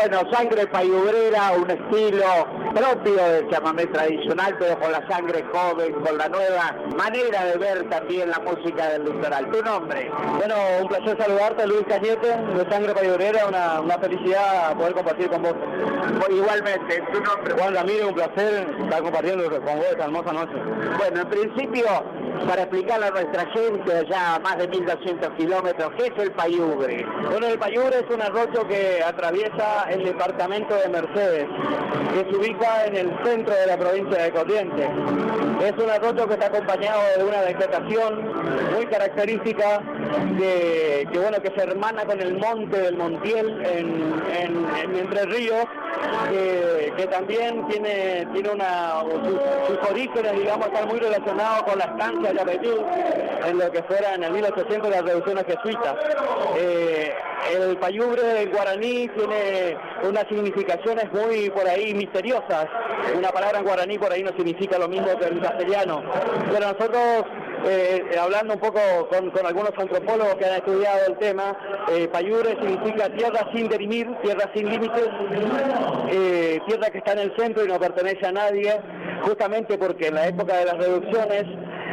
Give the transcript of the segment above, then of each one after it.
Bueno, sangre payubrera, un estilo propio del chamamé tradicional, pero con la sangre joven, con la nueva manera de ver también la música del litoral. ¿Tu nombre? Bueno, un placer saludarte, Luis Cañete, de Sangre Payubrera, una felicidad poder compartir con vos. Igualmente, ¿tu nombre? Juan Ramírez, un placer estar compartiendo con vos esta hermosa noche. Bueno, en principio, para explicarle a nuestra gente, allá a más de 1200 kilómetros, ¿qué es el payubre? Bueno, el payubre es un arroyo que atraviesa el departamento de Mercedes, que se ubica en el centro de la provincia de Corrientes. Es un arroyo que está acompañado de una vegetación muy característica que se hermana con el monte del Montiel en Entre Ríos, que también tiene sus orígenes, digamos, están muy relacionados con la estancia de Apetú, en lo que fuera en el 1800 las reducciones jesuitas. El payubre en guaraní tiene unas significaciones muy por ahí misteriosas. Una palabra en guaraní por ahí no significa lo mismo que en castellano. Pero nosotros, hablando un poco con algunos antropólogos que han estudiado el tema, payubre significa tierra sin derimir, tierra sin límites, tierra que está en el centro y no pertenece a nadie, justamente porque en la época de las reducciones,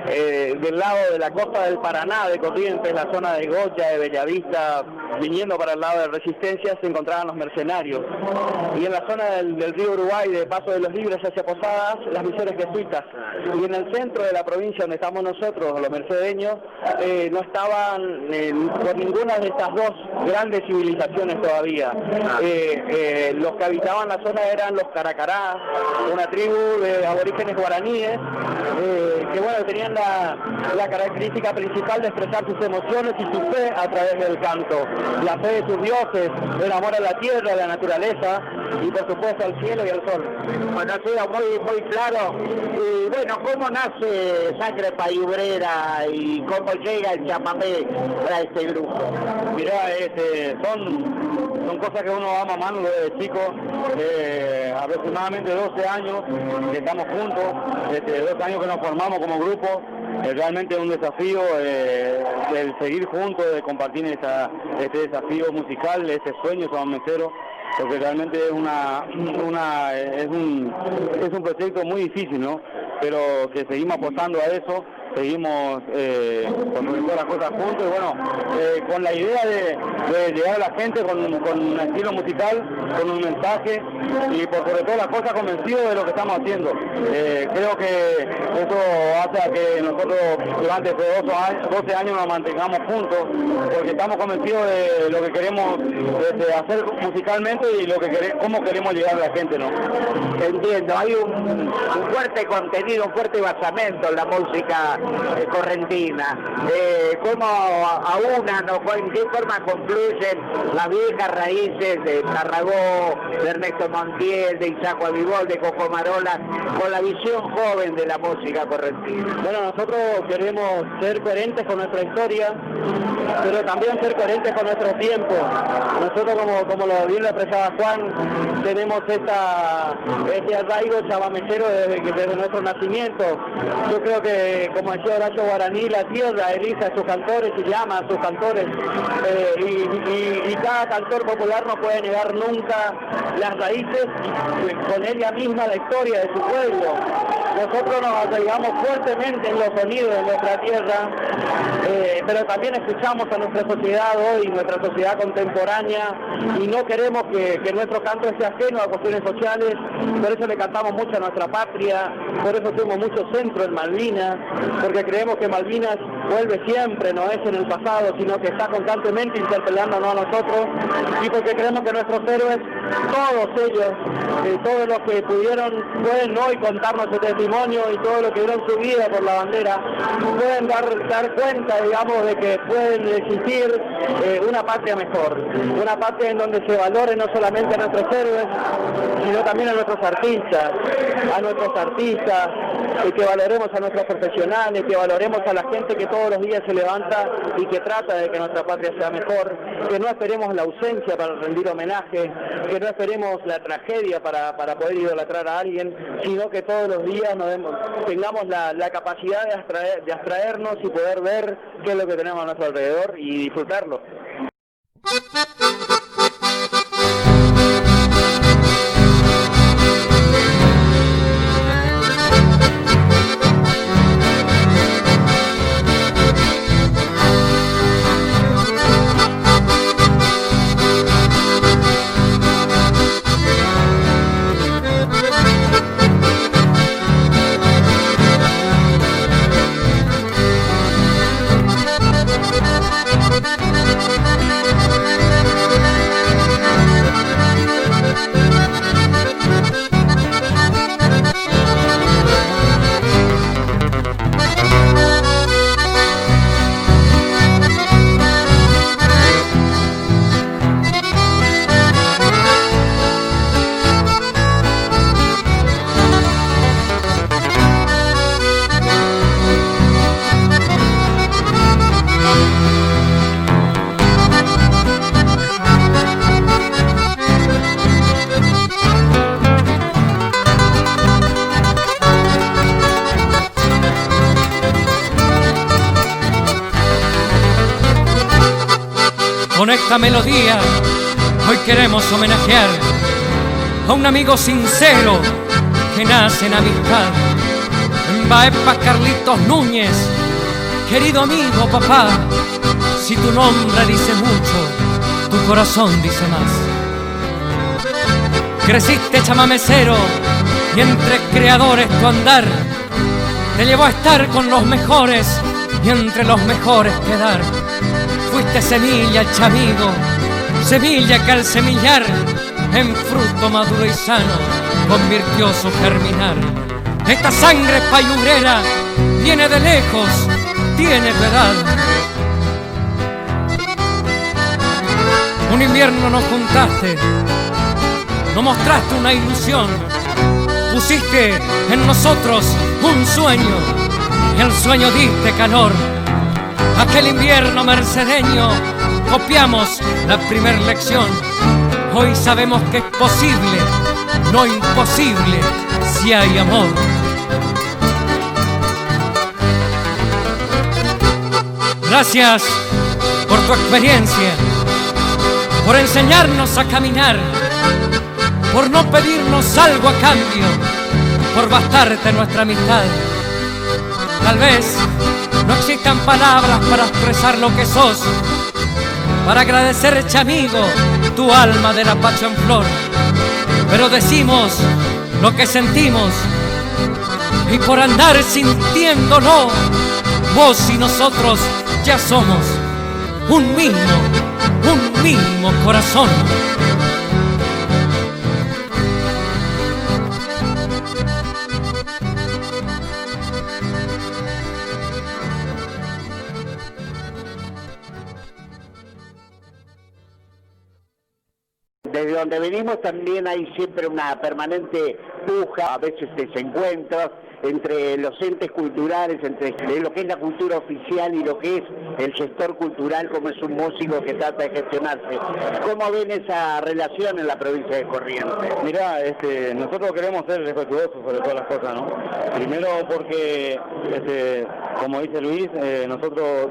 del lado de la costa del Paraná, de Corrientes, la zona de Goya, de Bellavista, viniendo para el lado de Resistencia, se encontraban los mercenarios. Y en la zona del río Uruguay, de Paso de los Libres hacia Posadas, las misiones jesuitas. Y en el centro de la provincia donde estamos nosotros, los mercedeños, no estaban por ninguna de estas dos grandes civilizaciones todavía. Los que habitaban la zona eran los Caracará, una tribu de aborígenes guaraníes, que bueno, tenían la característica principal de expresar sus emociones y su fe a través del canto. La fe de sus dioses, el amor a la tierra, a la naturaleza y por supuesto al cielo y al sol. Bueno, ha sido muy claro. Y bueno, ¿cómo nace Sangre Payubrera y cómo llega el chamamé a este grupo? Mirá, son cosas que uno va mamando desde chico, aproximadamente 12 años que estamos juntos, 12 años que nos formamos como grupo. Realmente es un desafío el seguir juntos, de compartir este desafío musical, este sueño chamamecero, porque realmente es un proyecto muy difícil, ¿no? Pero que seguimos apostando a eso, seguimos con todas las cosas juntos y bueno, con la idea de llegar a la gente con un estilo musical, con un mensaje y por sobre todas las cosas convencidos de lo que estamos haciendo. Creo que eso hace a que nosotros durante estos 12 años nos mantengamos juntos, porque estamos convencidos de lo que queremos hacer musicalmente y cómo queremos llegar a la gente, ¿no? Entiendo, hay un fuerte contenido, un fuerte basamento en la música correntina. ¿Cómo aunan o en qué forma confluyen las viejas raíces de Tarragó, de Ernesto Montiel, de Isaac Avivol, de Coco Marola, con la visión joven de la música correntina? Bueno, nosotros queremos ser coherentes con nuestra historia, pero también ser coherentes con nuestro tiempo. Nosotros, como lo bien lo expresaba Juan, tenemos este arraigo chamamecero desde nuestro nacimiento. Yo creo que, como decía Horacio Guaraní, la tierra elija a sus cantores y llama a sus cantores, y cada cantor popular no puede negar nunca las raíces con ella misma la historia de su pueblo. Nosotros nos arraigamos fuertemente en los sonidos de nuestra tierra, pero también escuchamos a nuestra sociedad hoy, nuestra sociedad contemporánea, y no queremos que nuestro canto sea ajeno a cuestiones sociales. Por eso le cantamos mucho a nuestra patria, por eso tenemos mucho centro en Malvinas, porque creemos que Malvinas vuelve siempre, no es en el pasado, sino que está constantemente interpelándonos a nosotros, y porque creemos que nuestros héroes, todos ellos, todos los que pueden hoy contarnos su testimonio y todo lo que dieron su vida por la bandera, pueden dar cuenta, digamos, de que pueden existir una patria mejor, una patria en donde se valore no solamente a nuestros héroes, sino también a nuestros artistas, que valoremos a nuestros profesionales, que valoremos a la gente que todos los días se levanta y que trata de que nuestra patria sea mejor, que no esperemos la ausencia para rendir homenaje, que no esperemos la tragedia para poder idolatrar a alguien, sino que todos los días tengamos la capacidad de abstraernos y poder ver qué es lo que tenemos a nuestro alrededor y disfrutarlo. esta melodía hoy queremos homenajear a un amigo sincero que nace en amistad. Va para Carlitos Núñez, querido amigo, papá. Si tu nombre dice mucho, tu corazón dice más. Creciste chamamecero y entre creadores tu andar te llevó a estar con los mejores y entre los mejores quedar. Fuiste semilla, chamigo, semilla que al semillar en fruto maduro y sano convirtió su germinar. Esta sangre payurera viene de lejos, tiene tu edad. Un invierno nos juntaste, nos mostraste una ilusión, pusiste en nosotros un sueño y el sueño diste calor. Aquel invierno mercedeño copiamos la primer lección. Hoy sabemos que es posible, no imposible, si hay amor. Gracias por tu experiencia, por enseñarnos a caminar, por no pedirnos algo a cambio, por bastarte nuestra amistad. Tal vez no existan palabras para expresar lo que sos, para agradecerte, amigo, tu alma del apacho en flor, pero decimos lo que sentimos y por andar sintiéndolo, vos y nosotros ya somos un mismo corazón. Desde donde venimos también hay siempre una permanente puja, a veces desencuentros entre los entes culturales, entre lo que es la cultura oficial y lo que es el sector cultural, como es un músico que trata de gestionarse. ¿Cómo ven esa relación en la provincia de Corrientes? Mirá, nosotros queremos ser respetuosos sobre todas las cosas, ¿no? Primero porque, como dice Luis, nosotros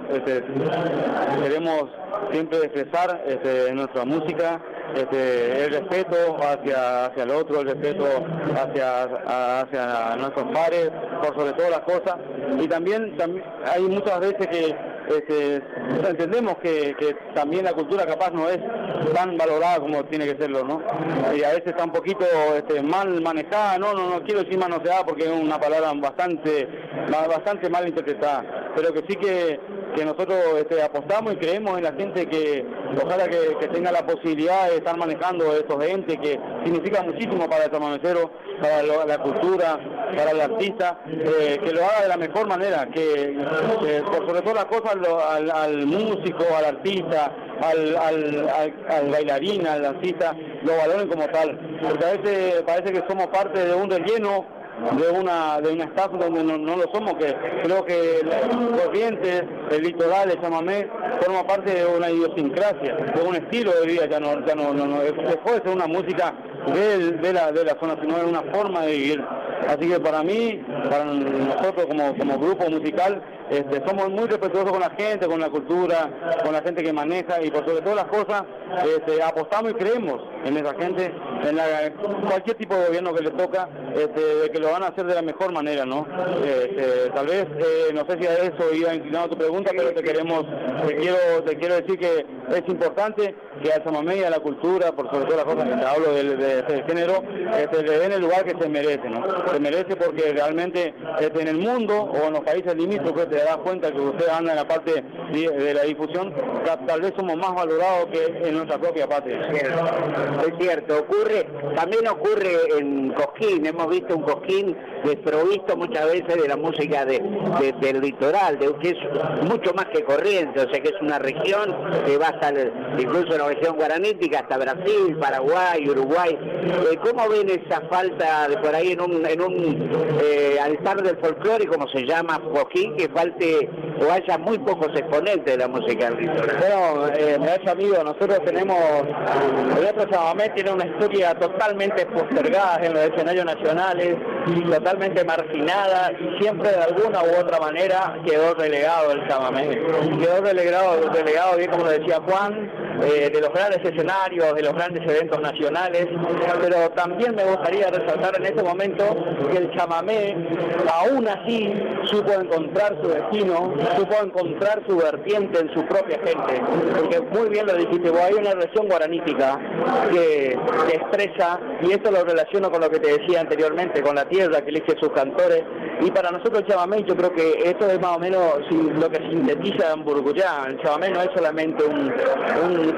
queremos siempre expresar nuestra música, el respeto hacia el otro, el respeto hacia nuestros pares, por sobre todas las cosas. Y también hay muchas veces que entendemos que también la cultura capaz no es tan valorada como tiene que serlo, ¿no? Y a veces está un poquito mal manejada, no quiero decir manoseada porque es una palabra bastante mal interpretada, pero que sí que nosotros apostamos y creemos en la gente que ojalá que tenga la posibilidad de estar manejando estos entes que significan muchísimo para el chamamecero, para la cultura, para el artista, que lo haga de la mejor manera, que por sobre todas las cosas al músico, al artista, al bailarín, al artista, lo valoren como tal, porque a veces parece que somos parte de un relleno, de una staff donde no lo somos, que creo que Corrientes, el litoral, el chamamé, forma parte de una idiosincrasia, de un estilo de vida, ya no dejó de ser una música de la zona, sino de una forma de vivir. Así que para nosotros como grupo musical, somos muy respetuosos con la gente, con la cultura, con la gente que maneja y por sobre todas las cosas apostamos y creemos en esa gente, en cualquier tipo de gobierno que le toca, de que lo van a hacer de la mejor manera, ¿no? Tal vez, no sé si a eso iba inclinado tu pregunta, pero te quiero decir que es importante que al chamamé y a la cultura, por sobre todas las cosas que te hablo del género, le den el lugar que se merece, ¿no? Se merece porque realmente en el mundo o en los países limítrofes te das cuenta que usted anda en la parte de la difusión, tal vez somos más valorados que en nuestra propia patria. Es cierto, también ocurre en Cosquín, hemos visto un Cosquín desprovisto muchas veces de la música del litoral, que es mucho más que Corrientes, o sea que es una región que va hasta incluso la región guaranítica, hasta Brasil, Paraguay, Uruguay. ¿Cómo ven esa falta de por ahí en un altar del folclore, como se llama Cosquín, que falte o haya muy pocos exponentes de la música del litoral? Bueno, me hace amigo, nosotros tenemos, el otro chamamé tiene una historia totalmente postergada en los escenarios nacionales, totalmente marginada, y siempre de alguna u otra manera quedó relegado el chamamé. Quedó relegado, bien como lo decía Juan, de los grandes escenarios, de los grandes eventos nacionales, pero también me gustaría resaltar en este momento que el chamamé aún así supo encontrar su destino, supo encontrar su vertiente en su propia gente, porque muy bien lo dijiste vos, hay una región guaranítica que expresa, y esto lo relaciono con lo que te decía anteriormente, con la tierra que elige sus cantores, y para nosotros el chamamé, yo creo que esto es más o menos lo que sintetiza en Burguyá. El chamamé no es solamente un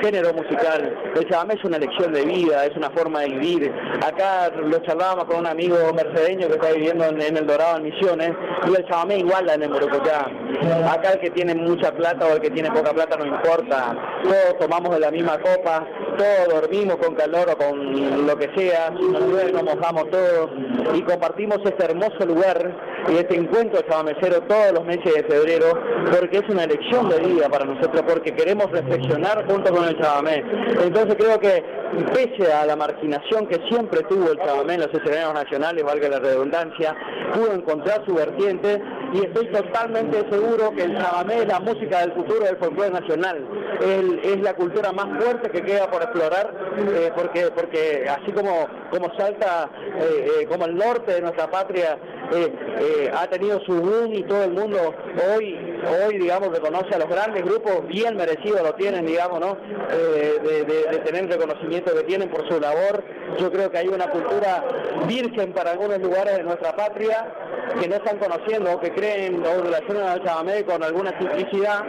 género musical, el chamamé es una elección de vida, es una forma de vivir. Acá lo charlábamos con un amigo mercedeño que está viviendo en El Dorado, en Misiones, y el chamamé iguala en el Burguyá. Acá el que tiene mucha plata o el que tiene poca plata no importa, todos tomamos de la misma copa, todos dormimos con calor o con lo que sea, si nos llueve nos mojamos todos y compartimos este hermoso lugar y este encuentro chamamecero todos los meses de febrero, porque es una elección de vida para nosotros, porque queremos reflexionar junto con el chamamé. Entonces creo que pese a la marginación que siempre tuvo el chamamé en los escenarios nacionales, valga la redundancia, pudo encontrar su vertiente y estoy totalmente seguro que el chamamé es la música del futuro del folclore nacional. Es la cultura más fuerte que queda por explorar, porque así como Salta, como el norte de nuestra patria ha tenido su boom y todo el mundo hoy digamos reconoce a los grandes grupos, bien merecidos lo tienen, digamos, ¿no? De tener el reconocimiento que tienen por su labor. Yo creo que hay una cultura virgen para algunos lugares de nuestra patria que no están conociendo, que creen o relacionan al chamamé con alguna simplicidad.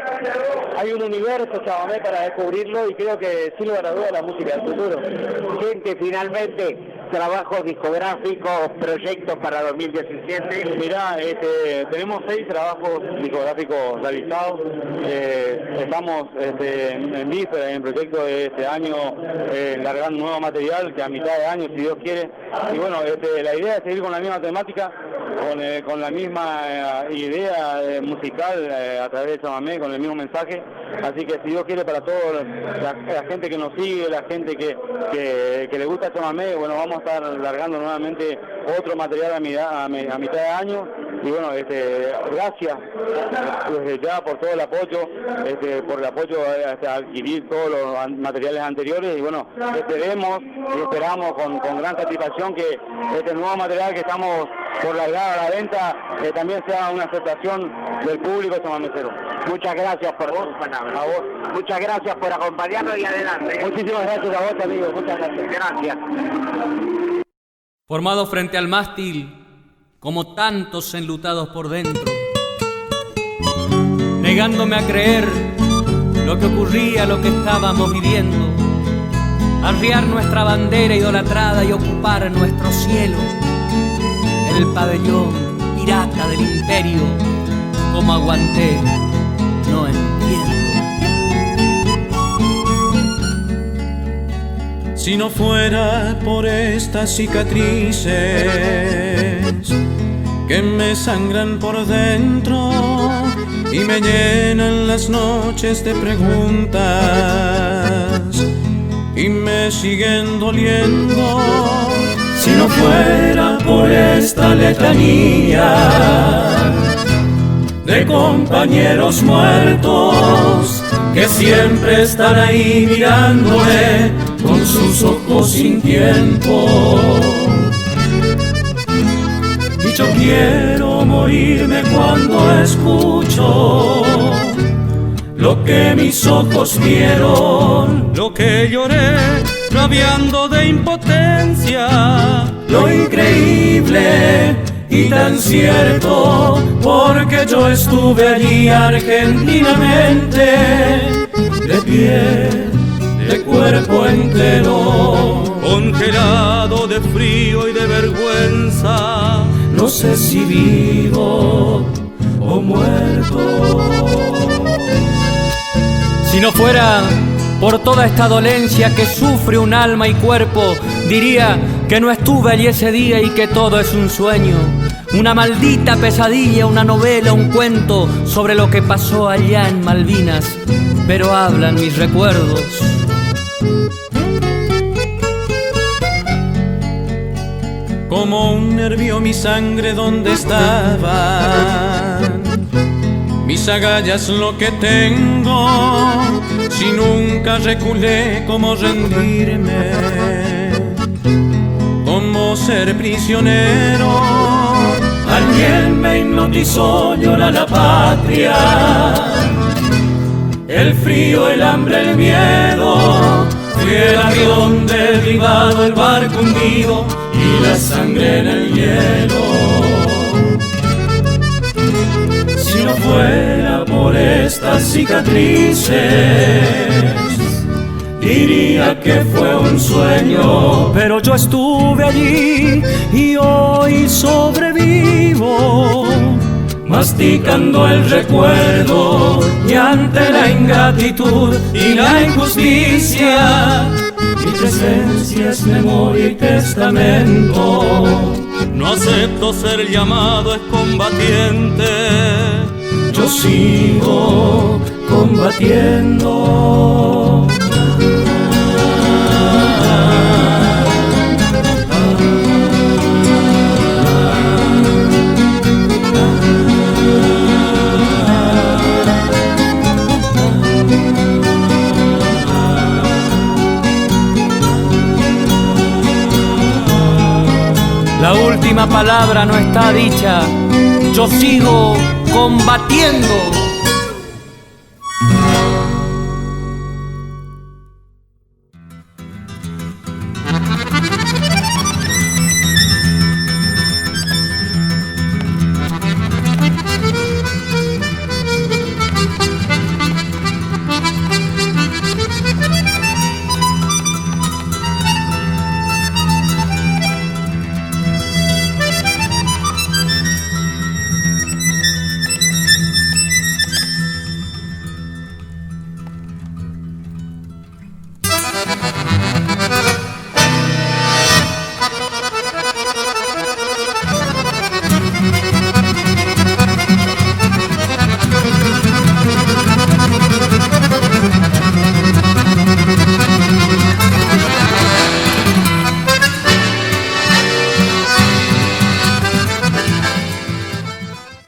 Hay un universo chamamé para descubrirlo y creo que sin lugar a dudas la música del futuro. Gente, finalmente, trabajos discográficos, proyectos para 2017. Mirá, tenemos 6 trabajos discográficos realizados. Estamos en víspera en el proyecto de este año largando nuevo material que a mitad de año, si Dios quiere. Y bueno, la idea es seguir con la misma temática, con la misma idea musical a través de chamamé, con el mismo mensaje. Así que si Dios quiere, para toda la gente que nos sigue, la gente que le gusta el chamamé, bueno, vamos a estar largando nuevamente otro material a mitad de año. Y bueno, gracias desde ya por todo el apoyo, por el apoyo a adquirir todos los materiales anteriores. Y bueno, esperemos y esperamos con gran satisfacción que este nuevo material que estamos por largar a la venta también sea una aceptación del público chamamecero. Muchas gracias por tus palabras. A vos. Muchas gracias por acompañarnos y adelante. Muchísimas gracias a vos, amigo. Muchas gracias. Gracias. Formado frente al mástil, como tantos enlutados por dentro, negándome a creer lo que ocurría, lo que estábamos viviendo, arriar nuestra bandera idolatrada y ocupar nuestro cielo, el pabellón pirata del imperio. Como aguanté, no entiendo. Si no fuera por estas cicatrices que me sangran por dentro y me llenan las noches de preguntas y me siguen doliendo, si no fuera por esta letanía de compañeros muertos que siempre están ahí mirándome con sus ojos sin tiempo. Y yo quiero morirme cuando escucho lo que mis ojos vieron, lo que lloré rabiando de impotencia, lo increíble y tan cierto, porque yo estuve allí argentinamente, de pie, de cuerpo entero, congelado de frío y de vergüenza, no sé si vivo o muerto. Si no fuera por toda esta dolencia que sufre un alma y cuerpo, diría que no estuve allí ese día y que todo es un sueño, una maldita pesadilla, una novela, un cuento sobre lo que pasó allá en Malvinas. Pero hablan mis recuerdos. Como un nervio mi sangre donde estaban mis agallas, lo que tengo si nunca reculé cómo rendirme, cómo ser prisionero. Alguien me hipnotizó, llora la patria, el frío, el hambre, el miedo. Fui el avión derribado, el barco hundido y la sangre en el hielo. Si no fuera por estas cicatrices, diría que fue un sueño. Pero yo estuve allí y hoy sobrevivo, masticando el recuerdo, y ante la ingratitud y la injusticia, mi presencia es memoria y testamento. No acepto ser llamado excombatiente, yo sigo combatiendo. La última palabra no está dicha, yo sigo combatiendo.